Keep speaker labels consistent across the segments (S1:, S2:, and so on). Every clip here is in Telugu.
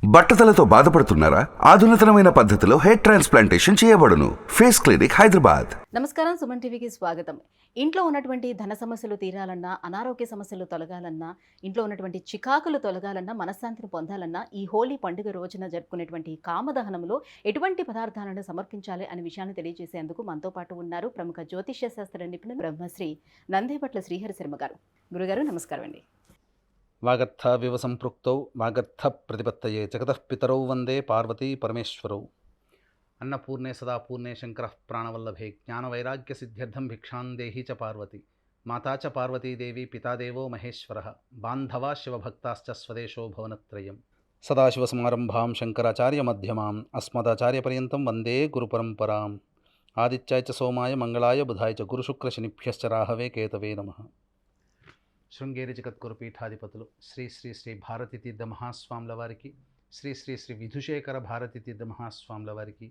S1: బట్టతలతో బాధపడుతున్నారా? ఆధునితనమైన పద్ధతిలో హెయిర్ ట్రాన్స్ప్లాంటేషన్ చేయబడును. Face clinic, Hyderabad.
S2: నమస్కారం, సుమన్ టీవీకి స్వాగతం. ఇంట్లో ఉన్నటువంటి ధన సమస్యలు తీరాలన్నా, అనారోగ్య సమస్యలు తొలగాలన్నా, ఇంట్లో ఉన్నటువంటి చికాకులు తొలగాలన్నా, మనశ్శాంతిని పొందాలన్నా ఈ హోలీ పండుగ రోజున జరుపుకునేటువంటి కామదహనంలో ఎటువంటి పదార్థాలను సమర్పించాలి అనే విషయాన్ని తెలియజేసేందుకు మనతో పాటు ఉన్నారు ప్రముఖ జ్యోతిష్య శాస్త్ర నిపుణులు బ్రహ్మశ్రీ నందేపట్ల శ్రీహరి శర్మ గారు. గురుగారు నమస్కారం అండి.
S3: వాగర్థావివ సంపృక్తౌ వాగర్థ ప్రతిపత్తయే జగతః పితరౌ వందే పార్వతీ పరమేశ్వరౌ. అన్నపూర్ణే సదాపూర్ణే శంకరః ప్రాణవల్లభే జ్ఞానవైరాగ్య సిద్ధ్యర్థం భిక్షాం దేహి చ పార్వతి. మాతా చ పార్వతీదేవి పితాదేవో మహేశ్వరః బాంధవా శివభక్తాశ్చ స్వదేశో భవనత్రయం. సదాశివసమారంభాం శంకరాచార్య మధ్యమాం అస్మదాచార్యపర్యంతం వందే గురుపరంపరాం. ఆదిత్యాయ చ సోమాయ మంగళాయ బుధాయ చ గురుశుక్రశనిభ్యశ్చ రాహవే కేతవే నమః. శృంగేరి జగద్గురు పీఠాధిపతులు శ్రీ శ్రీ శ్రీ భారతీ తీర్థ మహాస్వాముల వారికి, శ్రీ శ్రీ శ్రీ విధుశేఖర భారతీ తీర్థ మహాస్వాముల వారికి,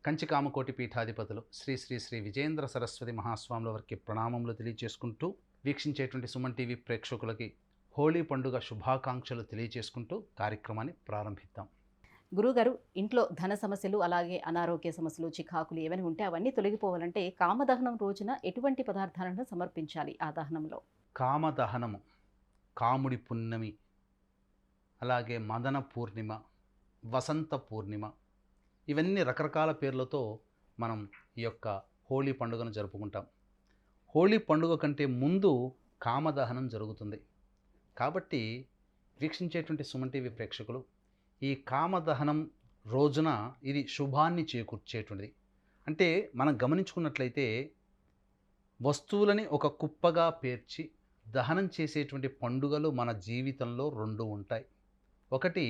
S3: కంచి కామకోటి పీఠాధిపతులు శ్రీ శ్రీ శ్రీ విజేంద్ర సరస్వతి మహాస్వాముల వారికి ప్రణామములు తెలియచేసుకుంటూ, వీక్షించేటువంటి సుమన్ టీవీ ప్రేక్షకులకి హోళీ పండుగ శుభాకాంక్షలు తెలియచేసుకుంటూ కార్యక్రమాన్ని ప్రారంభిద్దాం.
S2: గురుగారు, ఇంట్లో ధన సమస్యలు, అలాగే అనారోగ్య సమస్యలు, చికాకులు ఏమైనా ఉంటే అవన్నీ తొలగిపోవాలంటే కామదహనం రోజున ఎటువంటి పదార్థాలను సమర్పించాలి? ఆ దహనంలో
S3: కామదహనము, కాముడి పున్నమి, అలాగే మదన పూర్ణిమ, వసంత పూర్ణిమ, ఇవన్నీ రకరకాల పేర్లతో మనం ఈ యొక్క హోళీ పండుగను జరుపుకుంటాం. హోళీ పండుగ కంటే ముందు కామదహనం జరుగుతుంది. కాబట్టి వీక్షించేటువంటి సుమన్ టీవీ ప్రేక్షకులు ఈ కామదహనం రోజున ఇది శుభాన్ని చేకూర్చేటువంటిది. అంటే మనం గమనించుకున్నట్లయితే వస్తువులని ఒక కుప్పగా పేర్చి దహనం చేసేటువంటి పండుగలు మన జీవితంలో రెండు ఉంటాయి. ఒకటి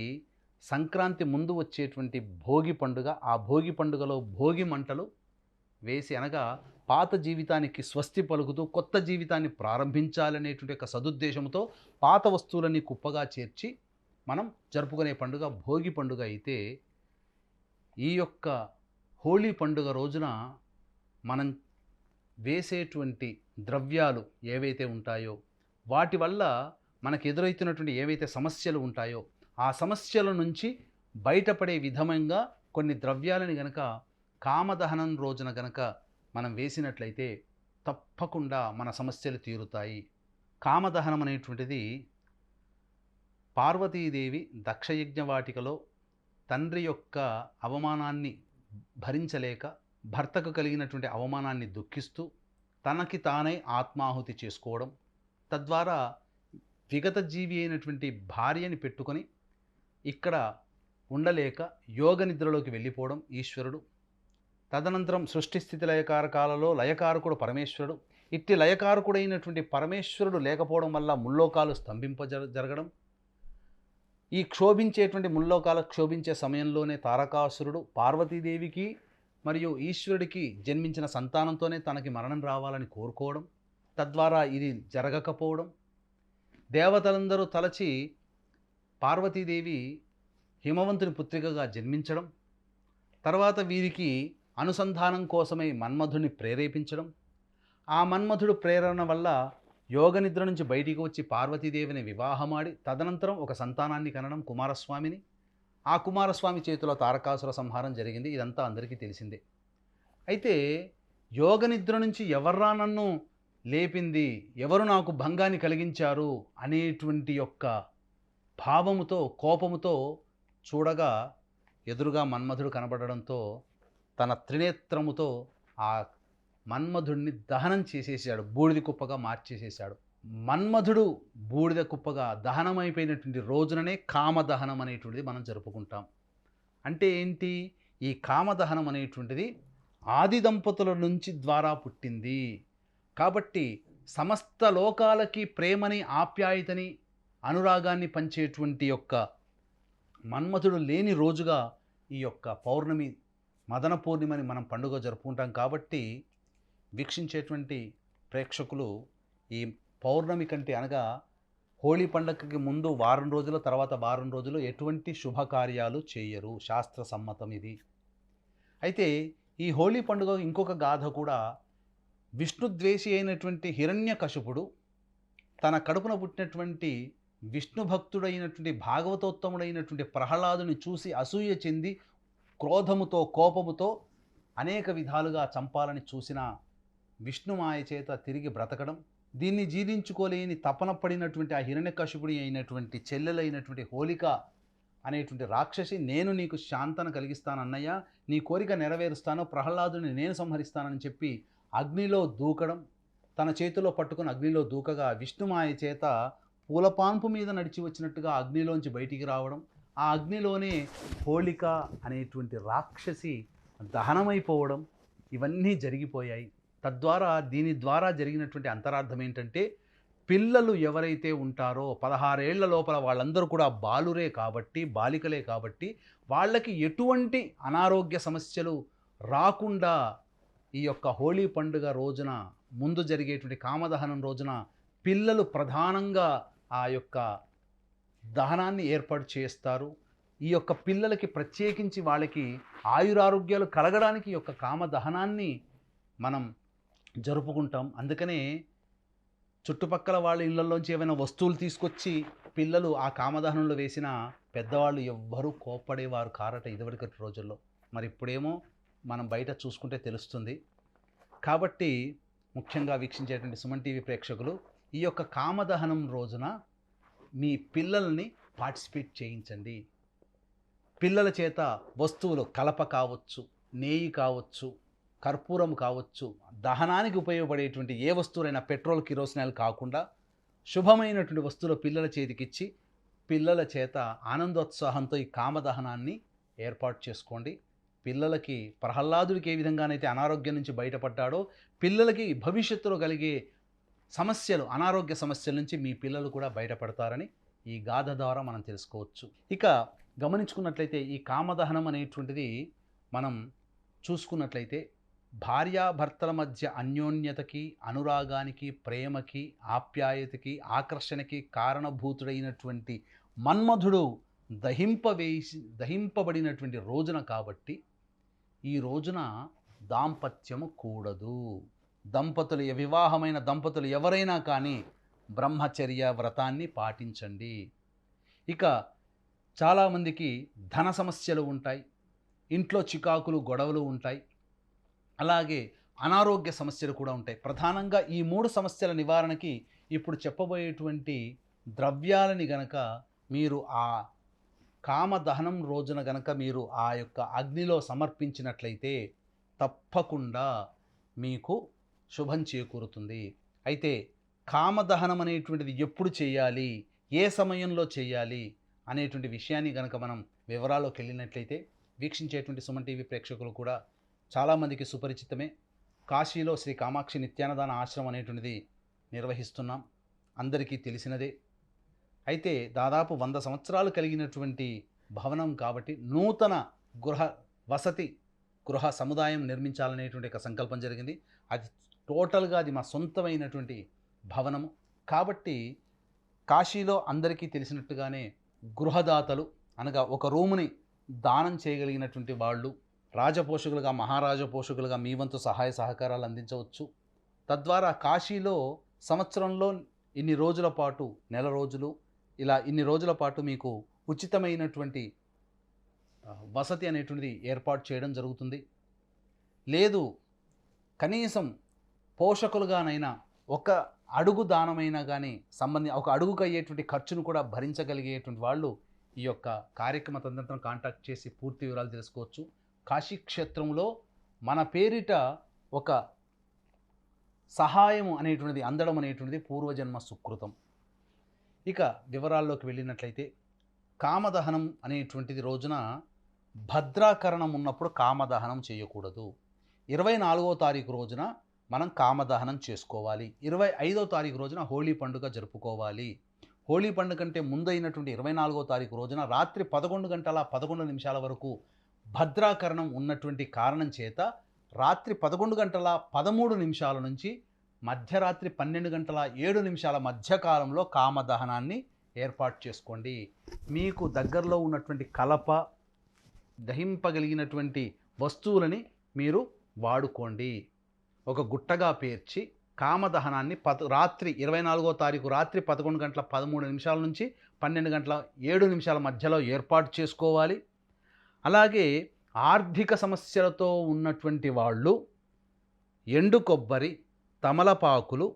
S3: సంక్రాంతి ముందు వచ్చేటువంటి భోగి పండుగ. ఆ భోగి పండుగలో భోగి మంటలు వేసి, అనగా పాత జీవితానికి స్వస్తి పలుకుతూ కొత్త జీవితాన్ని ప్రారంభించాలనేటువంటి ఒక సదుద్దేశంతో పాత వస్తువులని కుప్పగా చేర్చి మనం జరుపుకునే పండుగ భోగి పండుగ. అయితే ఈ యొక్క హోళీ పండుగ రోజున మనం వేసేటువంటి ద్రవ్యాలు ఏవైతే ఉంటాయో వాటి వల్ల మనకు ఎదురవుతున్నటువంటి ఏవైతే సమస్యలు ఉంటాయో ఆ సమస్యల నుంచి బయటపడే విధంగా కొన్ని ద్రవ్యాలని గనక కామదహనం రోజున గనక మనం వేసినట్లయితే తప్పకుండా మన సమస్యలు తీరుతాయి. కామదహనం అనేటువంటిది పార్వతీదేవి దక్షయజ్ఞవాటికలో తండ్రి యొక్క అవమానాన్ని భరించలేక భర్తకు కలిగినటువంటి అవమానాన్ని దుఃఖిస్తూ తనకి తానే ఆత్మాహుతి చేసుకోవడం, తద్వారా విగత జీవి అయినటువంటి భార్యని పెట్టుకొని ఇక్కడ ఉండలేక యోగ నిద్రలోకి వెళ్ళిపోవడం ఈశ్వరుడు. తదనంతరం సృష్టి స్థితి లయకారకాలలో లయకారకుడు పరమేశ్వరుడు. ఇట్టి లయకారకుడైనటువంటి పరమేశ్వరుడు లేకపోవడం వల్ల ముల్లోకాలు జరగడం. ఈ క్షోభించేటువంటి ముల్లోకాలు క్షోభించే సమయంలోనే తారకాసురుడు పార్వతీదేవికి మరియు ఈశ్వరుడికి జన్మించిన సంతానంతోనే తనకి మరణం రావాలని కోరుకోవడం, తద్వారా ఇది జరగకపోవడం. దేవతలందరూ తలచి పార్వతీదేవి హిమవంతుని పుత్రికగా జన్మించడం, తర్వాత వీరికి అనుసంధానం కోసమై మన్మధుడిని ప్రేరేపించడం. ఆ మన్మధుడు ప్రేరణ వల్ల యోగ నిద్ర నుంచి బయటికి వచ్చి పార్వతీదేవిని వివాహమాడి తదనంతరం ఒక సంతానాన్ని కనడం, కుమారస్వామిని. ఆ కుమారస్వామి చేతిలో తారకాసుర సంహారం జరిగింది. ఇదంతా అందరికీ తెలిసిందే. అయితే యోగ నిద్ర నుంచి ఎవర్రా నన్ను లేపింది, ఎవరు నాకు భంగాన్ని కలిగించారు అనేటువంటి యొక్క భావముతో, కోపముతో చూడగా ఎదురుగా మన్మధుడు కనబడడంతో తన త్రినేత్రముతో ఆ మన్మధుడిని దహనం చేసేసాడు, బూడిద కుప్పగా మార్చేసేసాడు. మన్మధుడు బూడిద కుప్పగా దహనమైపోయినటువంటి రోజుననే కామదహనం అనేటువంటిది మనం జరుపుకుంటాం. అంటే ఏంటి? ఈ కామదహనం అనేటువంటిది ఆది దంపతుల నుంచి ద్వారా పుట్టింది. కాబట్టి సమస్త లోకాలకి ప్రేమని, ఆప్యాయతని, అనురాగాన్ని పంచేటువంటి యొక్క మన్మధుడు లేని రోజుగా ఈ యొక్క పౌర్ణమి, మదన పూర్ణిమని మనం పండుగ జరుపుకుంటాం. కాబట్టి వీక్షించేటువంటి ప్రేక్షకులు ఈ పౌర్ణమి కంటే, అనగా హోళీ పండుగకి ముందు వారం రోజుల, తర్వాత వారం రోజులు ఎటువంటి శుభకార్యాలు చేయరు. శాస్త్ర సమ్మతం ఇది. అయితే ఈ హోళీ పండుగ ఇంకొక గాథ కూడా. విష్ణుద్వేషి అయినటువంటి హిరణ్యకశిపుడు తన కడుపున పుట్టినటువంటి విష్ణు భక్తుడైనటువంటి భాగవతోత్తముడైనటువంటి ప్రహ్లాదుని చూసి అసూయ చెంది క్రోధముతో కోపముతో అనేక విధాలుగా చంపాలని చూసిన విష్ణుమాయ చేత తిరిగి బ్రతకడం, దీన్ని జీర్ణించుకోలేని తపన పడినటువంటి ఆ హిరణ్యకశిపుడి అయినటువంటి చెల్లెలైనటువంటి హోలిక అనేటువంటి రాక్షసి, నేను నీకు శాంతన కలిగిస్తానన్నయ్య, నీ కోరిక నెరవేరుస్తాను, ప్రహ్లాదుని నేను సంహరిస్తానని చెప్పి అగ్నిలో దూకడం, తన చేతిలో పట్టుకుని అగ్నిలో దూకగా విష్ణుమాయ చేత పూలపాన్పు మీద నడిచి వచ్చినట్టుగా అగ్నిలోంచి బయటికి రావడం, ఆ అగ్నిలోనే హోళిక అనేటువంటి రాక్షసి దహనమైపోవడం, ఇవన్నీ జరిగిపోయాయి. తద్వారా దీని ద్వారా జరిగినటువంటి అంతరార్థం ఏంటంటే, పిల్లలు ఎవరైతే ఉంటారో 16 ఏళ్ల లోపల వాళ్ళందరూ కూడా బాలికలే కాబట్టి వాళ్ళకి ఎటువంటి అనారోగ్య సమస్యలు రాకుండా ఈ యొక్క హోళీ పండుగ రోజున, ముందు జరిగేటువంటి కామదహనం రోజున పిల్లలు ప్రధానంగా ఆ యొక్క దహనాన్ని ఏర్పాటు చేస్తారు. ఈ యొక్క పిల్లలకి ప్రత్యేకించి వాళ్ళకి ఆయురారోగ్యాలు కలగడానికి ఈ యొక్క కామదహనాన్ని మనం జరుపుకుంటాం. అందుకనే చుట్టుపక్కల వాళ్ళ ఇళ్లలోంచి ఏమైనా వస్తువులు తీసుకొచ్చి పిల్లలు ఆ కామదహనంలో వేసిన పెద్దవాళ్ళు ఎవ్వరూ కోప్పడేవారు కారట ఇదివరకటి రోజుల్లో. మరి ఇప్పుడేమో మనం బయట చూసుకుంటే తెలుస్తుంది. కాబట్టి ముఖ్యంగా వీక్షించేటువంటి సుమన్ టీవీ ప్రేక్షకులు, ఈ యొక్క కామదహనం రోజున మీ పిల్లల్ని పార్టిసిపేట్ చేయించండి. పిల్లల చేత వస్తువులు కలప కావచ్చు, నేయి కావచ్చు, కర్పూరం కావచ్చు, దహనానికి ఉపయోగపడేటువంటి ఏ వస్తువులైనా పెట్రోల్ కిరోసినాలు కాకుండా శుభమైనటువంటి వస్తువులు పిల్లల చేతికిచ్చి పిల్లల చేత ఆనందోత్సాహంతో ఈ కామదహనాన్ని ఏర్పాటు చేసుకోండి. పిల్లలకి ప్రహ్లాదుడికి ఏ విధంగానైతే అనారోగ్యం నుంచి బయటపడ్డాడో, పిల్లలకి భవిష్యత్తులో కలిగే సమస్యలు, అనారోగ్య సమస్యల నుంచి మీ పిల్లలు కూడా బయటపడతారని ఈ గాథ ద్వారా మనం తెలుసుకోవచ్చు. ఇక గమనించుకున్నట్లయితే ఈ కామదహనం అనేటువంటిది మనం చూసుకున్నట్లయితే భార్యాభర్తల మధ్య అన్యోన్యతకి, అనురాగానికి, ప్రేమకి, ఆప్యాయతకి, ఆకర్షణకి కారణభూతుడైనటువంటి మన్మధుడు దహింపబడినటువంటి రోజున కాబట్టి ఈ రోజున దాంపత్యము కూడదు. వివాహమైన దంపతులు ఎవరైనా కానీ బ్రహ్మచర్య వ్రతాన్ని పాటించండి. ఇక చాలామందికి ధన సమస్యలు ఉంటాయి, ఇంట్లో చికాకులు గొడవలు ఉంటాయి, అలాగే అనారోగ్య సమస్యలు కూడా ఉంటాయి. ప్రధానంగా ఈ 3 సమస్యల నివారణకి ఇప్పుడు చెప్పబోయేటువంటి ద్రవ్యాలని గనక మీరు ఆ కామదహనం రోజున గనక మీరు ఆ యొక్క అగ్నిలో సమర్పించినట్లయితే తప్పకుండా మీకు శుభం చేకూరుతుంది. అయితే కామదహనం అనేటువంటిది ఎప్పుడు చేయాలి, ఏ సమయంలో చేయాలి అనేటువంటి విషయాన్ని గనక మనం వివరాల్లోకి వెళ్ళినట్లయితే, వీక్షించేటువంటి సుమన్ టీవీ ప్రేక్షకులు కూడా చాలామందికి సుపరిచితమే. కాశీలో శ్రీ కామాక్షి నిత్యానదాన ఆశ్రమం అనేటువంటిది నిర్వహిస్తున్నాం, అందరికీ తెలిసినదే. అయితే దాదాపు 100 సంవత్సరాలు కలిగినటువంటి భవనం కాబట్టి నూతన గృహ సముదాయం నిర్మించాలనేటువంటి ఒక సంకల్పం జరిగింది. అది టోటల్గా అది మా సొంతమైనటువంటి భవనము కాబట్టి కాశీలో అందరికీ తెలిసినట్టుగానే గృహదాతలు అనగా ఒక రూముని దానం చేయగలిగినటువంటి వాళ్ళు రాజపోషకులుగా, మహారాజపోషకులుగా మీ వంతు సహాయ సహకారాలు అందించవచ్చు. తద్వారా కాశీలో సంవత్సరంలో ఇన్ని రోజుల పాటు, నెల రోజులు, ఇలా ఇన్ని రోజుల పాటు మీకు ఉచితమైనటువంటి వసతి అనేటువంటిది ఏర్పాటు చేయడం జరుగుతుంది. లేదు కనీసం పోషకులుగానైనా ఒక అడుగు దానమైనా కానీ ఒక అడుగుకు అయ్యేటువంటి ఖర్చును కూడా భరించగలిగేటువంటి వాళ్ళు ఈ యొక్క కార్యక్రమ తదనంతరం కాంటాక్ట్ చేసి పూర్తి వివరాలు తెలుసుకోవచ్చు. కాశీ క్షేత్రంలో మన పేరిట ఒక సహాయం అనేటువంటిది అందడం అనేటువంటిది పూర్వజన్మ సుకృతం. ఇక వివరాల్లోకి వెళ్ళినట్లయితే, కామదహనం అనేటువంటిది రోజున భద్రాకరణం ఉన్నప్పుడు కామదహనం చేయకూడదు. 24వ తారీఖు రోజున మనం కామదహనం చేసుకోవాలి. 25వ తారీఖు రోజున హోళీ పండుగ జరుపుకోవాలి. హోళీ పండుగ కంటే ముందైనటువంటి 24వ తారీఖు రోజున రాత్రి 11 గంటల 11 నిమిషాల వరకు భద్రాకరణం ఉన్నటువంటి కారణం చేత రాత్రి 11 గంటల 13 నిమిషాల నుంచి మధ్యరాత్రి 12 గంటల 7 నిమిషాల మధ్యకాలంలో కామదహనాన్ని ఏర్పాటు చేసుకోండి. మీకు దగ్గరలో ఉన్నటువంటి కలప, దహింపగలిగినటువంటి వస్తువులని మీరు వాడుకోండి. ఒక గుట్టగా పేర్చి కామదహనాన్ని రాత్రి 24వ తారీఖు రాత్రి 11 గంటల 13 నిమిషాల నుంచి 12 గంటల 7 నిమిషాల మధ్యలో ఏర్పాటు చేసుకోవాలి. అలాగే ఆర్థిక సమస్యలతో ఉన్నటువంటి వాళ్ళు ఎండు కొబ్బరి, తమలపాకులు,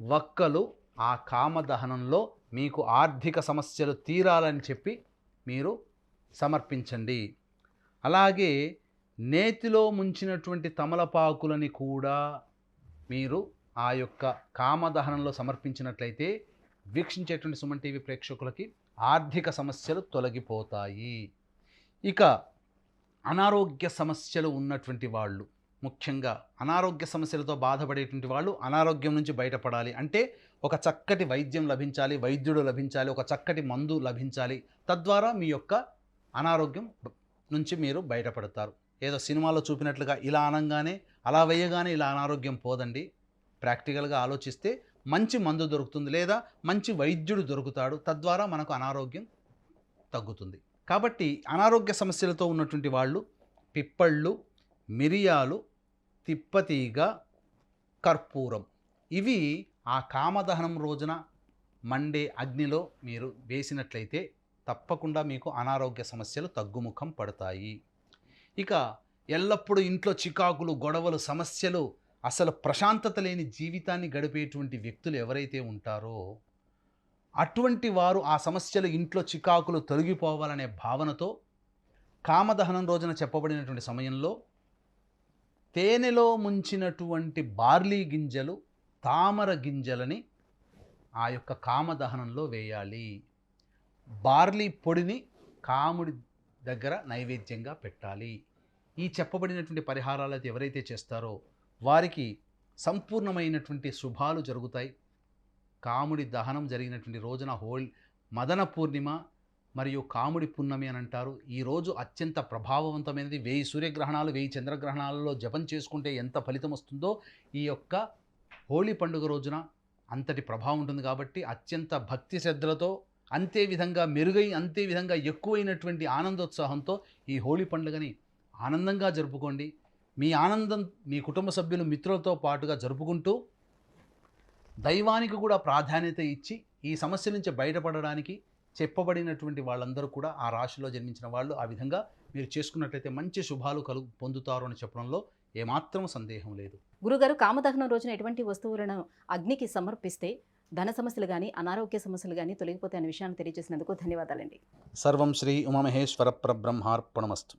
S3: వక్కలు ఆ కామదహనంలో మీకు ఆర్థిక సమస్యలు తీరాలని చెప్పి మీరు సమర్పించండి. అలాగే నేతిలో ముంచినటువంటి తమలపాకులని కూడా మీరు ఆ యొక్క కామదహనంలో సమర్పించినట్లయితే వీక్షించేటువంటి సుమన్ టీవీ ప్రేక్షకులకి ఆర్థిక సమస్యలు తొలగిపోతాయి. ఇక అనారోగ్య సమస్యలు ఉన్నటువంటి వాళ్ళు, ముఖ్యంగా అనారోగ్య సమస్యలతో బాధపడేటువంటి వాళ్ళు అనారోగ్యం నుంచి బయటపడాలి అంటే ఒక చక్కటి వైద్యం లభించాలి, వైద్యుడు లభించాలి, ఒక చక్కటి మందు లభించాలి. తద్వారా మీ యొక్క అనారోగ్యం నుంచి మీరు బయటపడతారు. ఏదో సినిమాలో చూపినట్లుగా ఇలా అనగానే అలా వేయగానే ఇలా అనారోగ్యం పోదండి. ప్రాక్టికల్గా ఆలోచిస్తే మంచి మందు దొరుకుతుంది, లేదా మంచి వైద్యుడు దొరుకుతాడు. తద్వారా మనకు అనారోగ్యం తగ్గుతుంది. కాబట్టి అనారోగ్య సమస్యలతో ఉన్నటువంటి వాళ్ళు పిప్పళ్ళు, మిరియాలు, తిప్పతీగ, కర్పూరం ఇవి ఆ కామదహనం రోజున మండే అగ్నిలో మీరు వేసినట్లయితే తప్పకుండా మీకు అనారోగ్య సమస్యలు తగ్గుముఖం పడతాయి. ఇక ఎల్లప్పుడూ ఇంట్లో చికాకులు, గొడవలు, సమస్యలు, అసలు ప్రశాంతత లేని జీవితాన్ని గడిపేటువంటి వ్యక్తులు ఎవరైతే ఉంటారో అటువంటి వారు ఆ సమస్యలు, ఇంట్లో చికాకులు తొలగిపోవాలనే భావనతో కామదహనం రోజున చెప్పబడినటువంటి సమయంలో తేనెలో ముంచినటువంటి బార్లీ గింజలు, తామర గింజలని ఆ యొక్క కామదహనంలో వేయాలి. బార్లీ పొడిని కాముడి దగ్గర నైవేద్యంగా పెట్టాలి. ఈ చెప్పబడినటువంటి పరిహారాలు అయితే ఎవరైతే చేస్తారో వారికి సంపూర్ణమైనటువంటి శుభాలు జరుగుతాయి. కాముడి దహనం జరిగినటువంటి రోజున మదన పూర్ణిమ మరియు కాముడి పున్నమి అని అంటారు. ఈరోజు అత్యంత ప్రభావవంతమైనది. 1000 సూర్యగ్రహణాలు, 1000 చంద్రగ్రహణాలలో జపం చేసుకుంటే ఎంత ఫలితం వస్తుందో ఈ యొక్క హోళీ పండుగ రోజున అంతటి ప్రభావం ఉంటుంది. కాబట్టి అత్యంత భక్తి శ్రద్ధలతో, అంతే విధంగా మెరుగై, అంతే విధంగా ఎక్కువైనటువంటి ఆనందోత్సాహంతో ఈ హోళీ పండుగని ఆనందంగా జరుపుకోండి. మీ ఆనందం మీ కుటుంబ సభ్యులు, మిత్రులతో పాటుగా జరుపుకుంటూ దైవానికి కూడా ప్రాధాన్యత ఇచ్చి ఈ సమస్య నుంచి బయటపడడానికి చెప్పబడినటువంటి వాళ్ళందరూ కూడా ఆ రాశిలో జన్మించిన వాళ్ళు ఆ విధంగా మీరు చేసుకున్నట్లయితే మంచి శుభాలు పొందుతారు అని చెప్పడంలో ఏమాత్రం సందేహం లేదు.
S2: గురుగారు, కామదహనం రోజున ఎటువంటి వస్తువులను అగ్నికి సమర్పిస్తే ధన సమస్యలు కానీ అనారోగ్య సమస్యలు కానీ తొలగిపోతాయి అనే విషయాన్ని తెలియజేసినందుకు ధన్యవాదాలండి.
S3: సర్వం శ్రీ ఉమామహేశ్వర పరబ్రహ్మార్పణమస్తు.